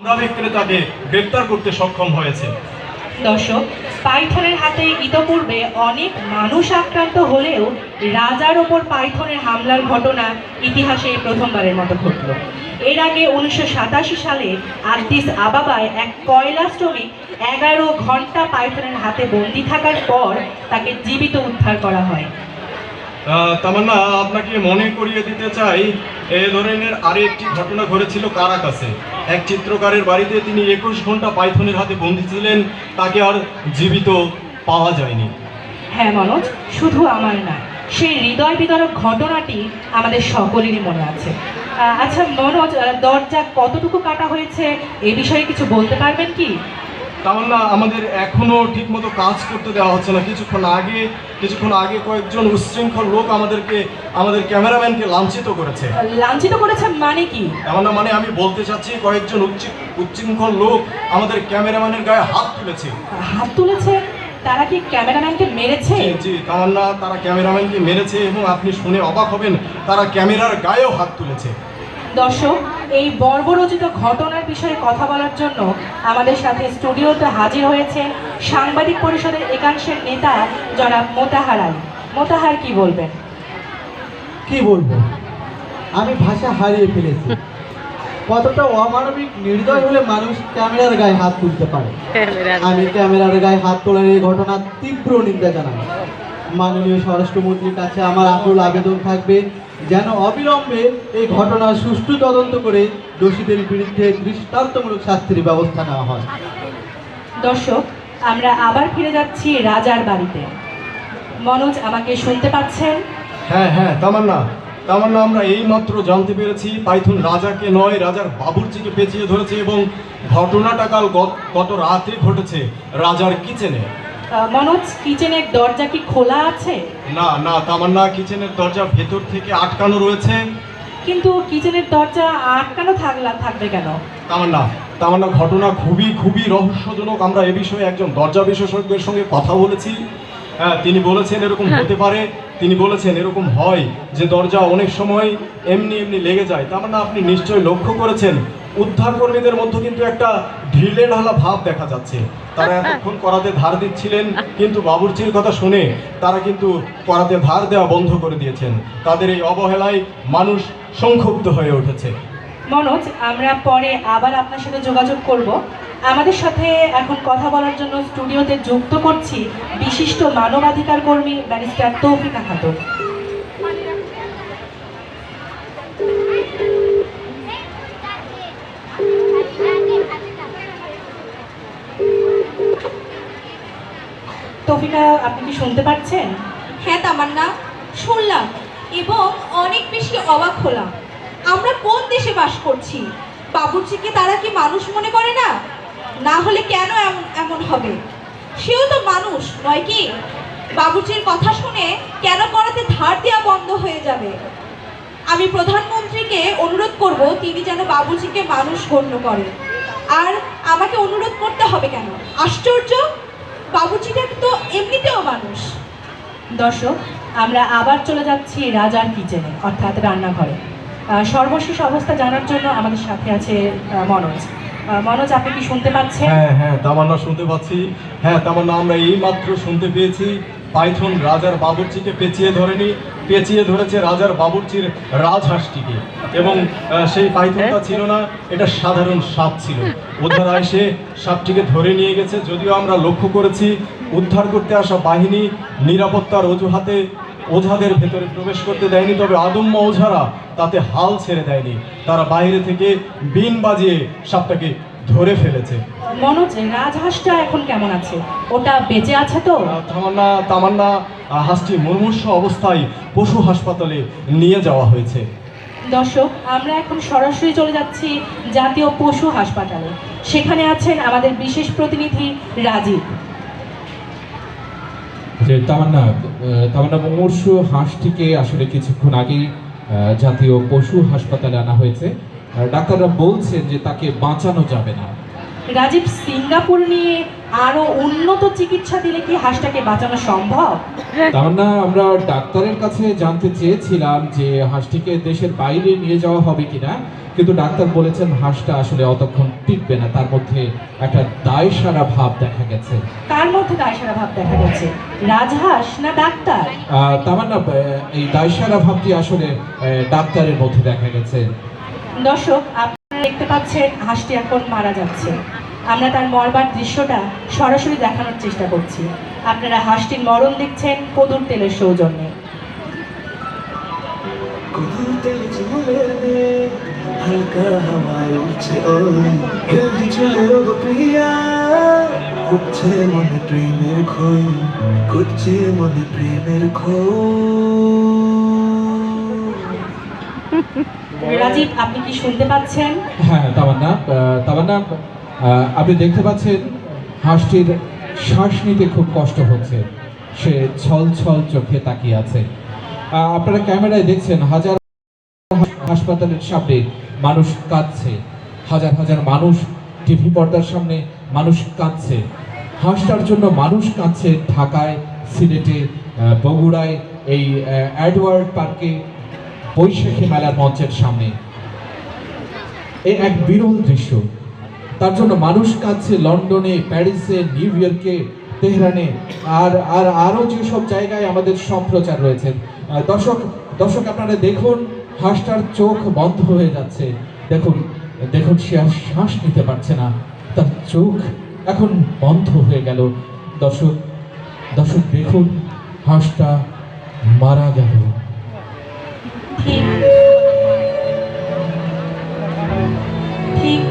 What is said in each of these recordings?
আমরা বিক্রেতাকে গ্রেপ্তার করতে সক্ষম হয়েছে। দর্শক, পাইথনের হাতে ইতপূর্বে অনেক মানুষ আক্রান্ত হলেও রাজার ওপর পাইথনের হামলার ঘটনা ইতিহাসে এই প্রথমবারের মতো ঘটল। এর আগে 1987 সালে আদ্দিস আবাবায় এক কয়লা শ্রমিক 11 ঘন্টা পাইথনের হাতে বন্দী থাকার পর তাকে জীবিত উদ্ধার করা হয়। তামান্না, আপনাকে মনে করিয়ে দিতে চাই, এ ধরনের আরেকটি ঘটনা ঘটেছিল কারাকাসে। এক চিত্রকারের বাড়িতে তিনি 21 ঘন্টা পাইথনের হাতে বন্দী ছিলেন, তাকে আর জীবিত পাওয়া যায়নি। হ্যাঁ মনোজ, শুধু আমার না, সেই হৃদয় বিদারক ঘটনাটি আমাদের সকলেরই মনে আছে। আচ্ছা মনোজ, দরজা কতটুকু কাটা হয়েছে এ বিষয়ে কিছু বলতে পারবেন কি? তামান্না, আমাদের এখনো ঠিকমতো কাজ করতে দেওয়া হচ্ছে না। কিছুক্ষণ আগে কয়েকজন উচ্ছৃঙ্খল লোক আমাদের ক্যামেরাম্যানকে লাঞ্ছিত করেছে। লাঞ্ছিত করেছে মানে কি? এমন না, মানে আমি বলতে চাচ্ছি কয়েকজন উচ্ছৃঙ্খল লোক আমাদের ক্যামেরাম্যানের গায়ে হাত তুলেছে। হাত তুলেছে? তারা কি ক্যামেরাম্যানকে মেরেছে? জি তামান্না, তারা ক্যামেরাম্যানকে মেরেছে এবং আপনি শুনে অবাক হবেন, তারা ক্যামেরার গায়েও হাত তুলেছে। দর্শক, এই বর্বরচিত ঘটনার বিষয়ে কথা বলার জন্য আমাদের সাথে স্টুডিওতে হাজির হয়েছেন সাংবাদিক পরিষদের একাংশের নেতা জনাব মোতাহার আলী। মোতাহার, কি বলবেন? কি বলবো, আমি ভাষা হারিয়ে ফেলেছি। কতটা অমানবিক নির্দয় হলে মানুষ ক্যামেরার গায়ে হাত তুলতে পারে। আমি ক্যামেরার গায়ে হাত তোলার এই ঘটনার তীব্র নিন্দা জানাই। মাননীয় স্বরাষ্ট্রমন্ত্রীর কাছে আমার আকুল আবেদন থাকবে, যেন অবিলম্বে এই ঘটনার সুষ্ঠু তদন্ত করে দোষীদের বিরুদ্ধে দৃষ্টান্তমূলক শাস্তির ব্যবস্থা নেওয়া হয়। দর্শক, আমরা আবার ফিরে যাচ্ছি রাজার বাড়িতে। মনোজ, আমাকে শুনতে পাচ্ছেন? হ্যাঁ তামান্না, আমরা এইমাত্র জানতে পেরেছি পাইথন রাজাকে নয়, রাজার বাবুর্চিকে পেঁচিয়ে ধরেছে এবং ঘটনাটা কাল গত রাতে ঘটেছে রাজার কিচেনে। মনোজ, কিচেনের দরজা কি খোলা আছে? না তামান্না, কিচেনের দরজা ভেতর থেকে আটকানো রয়েছে। কিন্তু কিচেনের দরজা আটকানো থাকবে কেন? তামান্না, ঘটনা খুবই রহস্যজনক। আমরা এ বিষয়ে একজন দরজা বিশেষজ্ঞের সঙ্গে কথা বলেছি। হ্যাঁ, তিনি বলেছেন এরকম হতে পারে। তিনি বলেছেন এরকম হয় যে দরজা অনেক সময় এমনি লেগে যায়। তামান্না, আপনি নিশ্চয়ই লক্ষ্য করেছেন উদ্ধার কর্মীদের মধ্যে কিন্তু একটা ঢিলে ঢালা ভাব দেখা যাচ্ছে। তারা এতক্ষণ করাতে ধার দিচ্ছিলেন, কিন্তু বাবুর্চির কথা শুনে তারা কিন্তু করাতে ধার দেওয়া বন্ধ করে দিয়েছেন। তাদের এই অবহেলায় মানুষ সংক্ষুব্ধ হয়ে উঠেছে। মনোজ, আমরা পরে আবার আপনার সাথে যোগাযোগ করব। আমাদের সাথে এখন কথা বলার জন্য স্টুডিওতে যুক্ত করছি বিশিষ্ট মানবাধিকার কর্মী ব্যারিস্টার তৌফিকা খাতুন। তৌফিকা, আপনি কি শুনতে পাচ্ছেন? হ্যাঁ তামান্না, শুনলাম এবং অনেক বেশি অবাক হলাম। আমরা কোন দেশে বাস করছি? বাবুর্চিকে তারা কি মানুষ মনে করে না? না হলে কেন এমন হবে? সেও তো মানুষ নয় কি? বাবুর্চির কথা শুনে কেন করাতে ধার দেওয়া বন্ধ হয়ে যাবে? আমি প্রধানমন্ত্রীকে অনুরোধ করব তিনি যেন বাবুর্চিকে মানুষ গণ্য করেন। আর আমাকে অনুরোধ করতে হবে কেন? আশ্চর্য, বাবুর্চিটা তো এমনিতেও মানুষ। দর্শক, আমরা আবার চলে যাচ্ছি রাজার কিচেনে, অর্থাৎ রান্নাঘরে। সর্বশেষ অবস্থা জানার জন্য আমাদের সাথে আছে মনোজ। মনোজ, আপনি কি শুনতে পাচ্ছেন? হ্যাঁ তামান্না, শুনতে পাচ্ছি। হ্যাঁ তামান্না, আমরা এইমাত্র শুনতে পেয়েছি পাইথন রাজার বাবুর্চিকে পেঁচিয়ে ধরেছে রাজার বাবুর্চির রাজহাঁসটিকে। এবং সেই পাইথনটা ছিল না, এটা সাধারণ সাপ ছিল। ওঝারা এসে সাপটিকে ধরে নিয়ে গেছে। যদিও আমরা লক্ষ্য করেছি উদ্ধার করতে আসা বাহিনী নিরাপত্তার অজুহাতে ওঝাদের ভেতরে প্রবেশ করতে দেয়নি, তবে আদম্য ওঝারা তাতে হাল ছেড়ে দেয়নি। তারা বাইরে থেকে বিন বাজিয়ে সাপটাকে ধরে ফেলেছে। মনোজ, রাজহাঁসটা এখন কেমন আছে? ওটা বেঁচে আছে তো? তামান্না, হাঁসটি মুমূর্ষু অবস্থায় পশু হাসপাতালে নিয়ে যাওয়া হয়েছে। দর্শক, আমরা এখন সরাসরি চলে যাচ্ছি জাতীয় পশু হাসপাতালে। সেখানে আছেন আমাদের বিশেষ প্রতিনিধি রাজীব। তামান্না, মুমূর্ষু হাঁসটিকে আসলে কিছুক্ষণ আগেই জাতীয় পশু হাসপাতালে আনা হয়েছে। ডাক্তাররা বলছেন যে তাকে বাঁচানো যাবে না। রাজীব, সিঙ্গাপুর নিয়ে আরো উন্নত চিকিৎসা দিলে কি হাঁসটাকে বাঁচানো সম্ভব? তামান্না, আমরা ডাক্তারের কাছে জানতে চেয়েছিলাম যে হাঁসটিকে দেশের বাইরে নিয়ে যাওয়া হবে কিনা, কিন্তু ডাক্তার বলেছেন হাঁসটা আসলে অতক্ষণ টিকবে না, তার মধ্যে একটা দায়সারা ভাব দেখা গেছে। কার মধ্যে দায়সারা ভাব দেখা গেছে, রাজহাঁস না ডাক্তার? তামান্না, এই দায়সারা ভাবটি আসলে ডাক্তারের মধ্যে দেখা গেছে। দর্শক, আপনারা দেখতে পাচ্ছেন হাঁসটি এখন মারা যাচ্ছে। আমরা তার মরবার দৃশ্যটা সরাসরি দেখানোর চেষ্টা করছি। আপনারা হাঁসটির মরণ দেখছেন কদুর তেলের সৌজন্যে। কদুর তেল চুলের নে হালকা হাওয়ায় উঠছে ওই হেলদি চুলে গো প্রিয়া, উঠছে মনে প্রেমের খই, করছে মনে প্রেমের খই। রাজীব, আপনি কি শুনতে পাচ্ছেন? হ্যাঁ তামান্না, আপনি দেখতে পাচ্ছেন হাঁসটির শ্বাস নিতে খুব কষ্ট হচ্ছে, সে ছল ছল চোখে তাকিয়ে আছে। আপনারা ক্যামেরায় দেখছেন হাজার হাসপাতালের সামনে মানুষ কাঁদছে, হাজার হাজার মানুষ টিভি পর্দার সামনে মানুষ কাঁদছে, হাঁসটার জন্য মানুষ কাঁদছে ঢাকায়, সিলেটে, বগুড়ায়, এই এডওয়ার্ড পার্কে, বৈশাখী মেলার মঞ্চের সামনে। এ এক বিরল দৃশ্য। তার জন্য মানুষ কাঁদছে লন্ডনে, প্যারিসে, নিউ ইয়র্কে, তেহরানে, আর আর আরও যেসব জায়গায় আমাদের সম্প্রচার রয়েছে। দর্শক আপনারা দেখুন, হাঁসটার চোখ বন্ধ হয়ে যাচ্ছে। দেখুন দেখুন, সে আর শ্বাস নিতে পারছে না, তার চোখ এখন বন্ধ হয়ে গেল। দর্শক দেখুন, হাঁসটা মারা গেল। ঠিক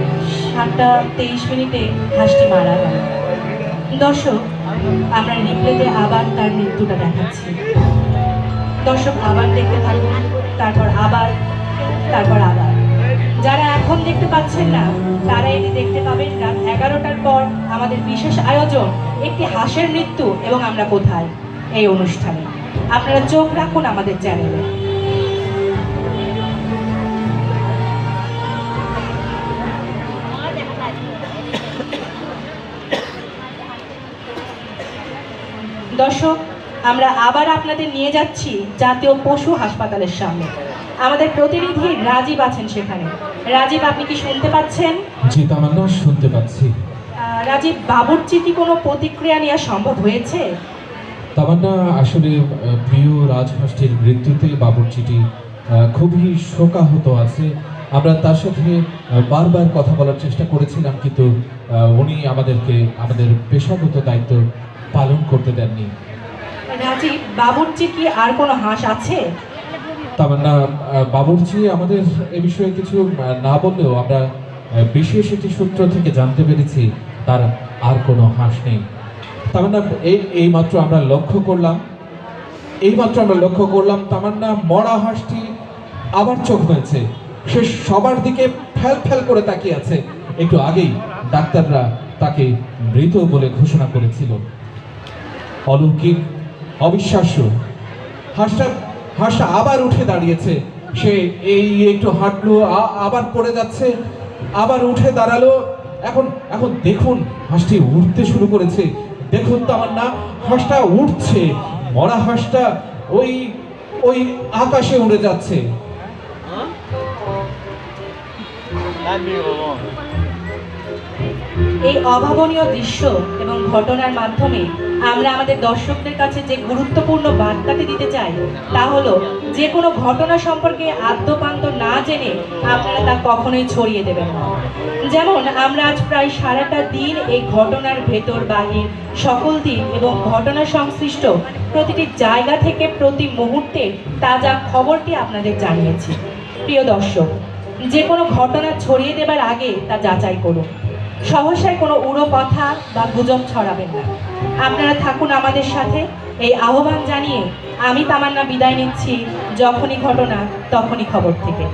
7:23 হাঁসটি মারা গেল। দর্শক, আমরা রিপ্লেতে আবার তার মৃত্যুটা দেখাচ্ছি। দর্শক আবার দেখতে থাকুন, তারপর আবার। যারা এখন দেখতে পাচ্ছেন না, তারা এটি দেখতে পাবেন রাত 11টার পর আমাদের বিশেষ আয়োজন একটি হাঁসের মৃত্যু এবং আমরা কোথায়, এই অনুষ্ঠানে। আপনারা চোখ রাখুন আমাদের চ্যানেলে। দর্শক, আমরা আবার আপনাদের নিয়ে যাচ্ছি জাতীয় পশু হাসপাতালের সামনে। আমাদের প্রতিনিধি রাজীব আছেন সেখানে। রাজীব, আপনি কি শুনতে পাচ্ছেন? জি তামান্না, শুনতে পাচ্ছি। রাজীব, বাবুর্চি কি কোনো প্রতিক্রিয়া নেওয়া সম্ভব হয়েছে? তামান্না, আসলে প্রিয় রাজহাঁসটির মৃত্যুতে বাবুর্চিটি খুবই শোকাহত আছে। আমরা তার সাথে বারবার কথা বলার চেষ্টা করেছিলাম, কিন্তু উনি আমাদেরকে আমাদের পেশাগত দায়িত্ব পালন করতে দেননি। রাজীব, বাবুর্চি কি আর কোনো হাঁস আছে? তামান্না, বাবুর্চি আমাদের এ বিষয়ে কিছু না বললেও আমরা বিশেষ একটি সূত্র থেকে জানতে পেরেছি তার আর কোনো হাঁস নেই। তামান্না, এইমাত্র আমরা লক্ষ্য করলাম তামান্না, মরা হাঁসটি আবার চোখ মেলছে, সে সবার দিকে ফ্যাল ফ্যাল করে তাকিয়ে আছে। একটু আগেই ডাক্তাররা তাকে মৃত বলে ঘোষণা করেছিল। অলৌকিক, অবিশ্বাস্য। হাঁসটা আবার উঠে দাঁড়িয়েছে, সে এই একটু হাঁটলো, আবার পড়ে যাচ্ছে, আবার উঠে দাঁড়ালো। এখন দেখুন, হাঁসটি উঠতে শুরু করেছে। দেখুন তামান্না, হাঁসটা উঠছে, মরা হাঁসটা ওই আকাশে উড়ে যাচ্ছে। এই অভাবনীয় দৃশ্য এবং ঘটনার মাধ্যমে আমরা আমাদের দর্শকদের কাছে যে গুরুত্বপূর্ণ বার্তাটি দিতে চাই, তা হলো যে কোনো ঘটনা সম্পর্কে আদ্যপান্ত না জেনে আপনারা তা কখনোই ছড়িয়ে দেবেন না। যেমন আমরা আজ প্রায় সারাটা দিন এই ঘটনার ভেতর বাহির সকল দিন এবং ঘটনা সংশ্লিষ্ট প্রতিটি জায়গা থেকে প্রতি মুহূর্তে তাজা খবরটি আপনাদের জানিয়েছি। প্রিয় দর্শক, যে কোনো ঘটনা ছড়িয়ে দেবার আগে তা যাচাই করুন। সহসায় কোনো উড়ো কথা বা গুজব ছড়াবেন না। আপনারা থাকুন আমাদের সাথে, এই আহ্বান জানিয়ে আমি তামান্না বিদায় নিচ্ছি। যখনই ঘটনা তখনই খবর থেকে।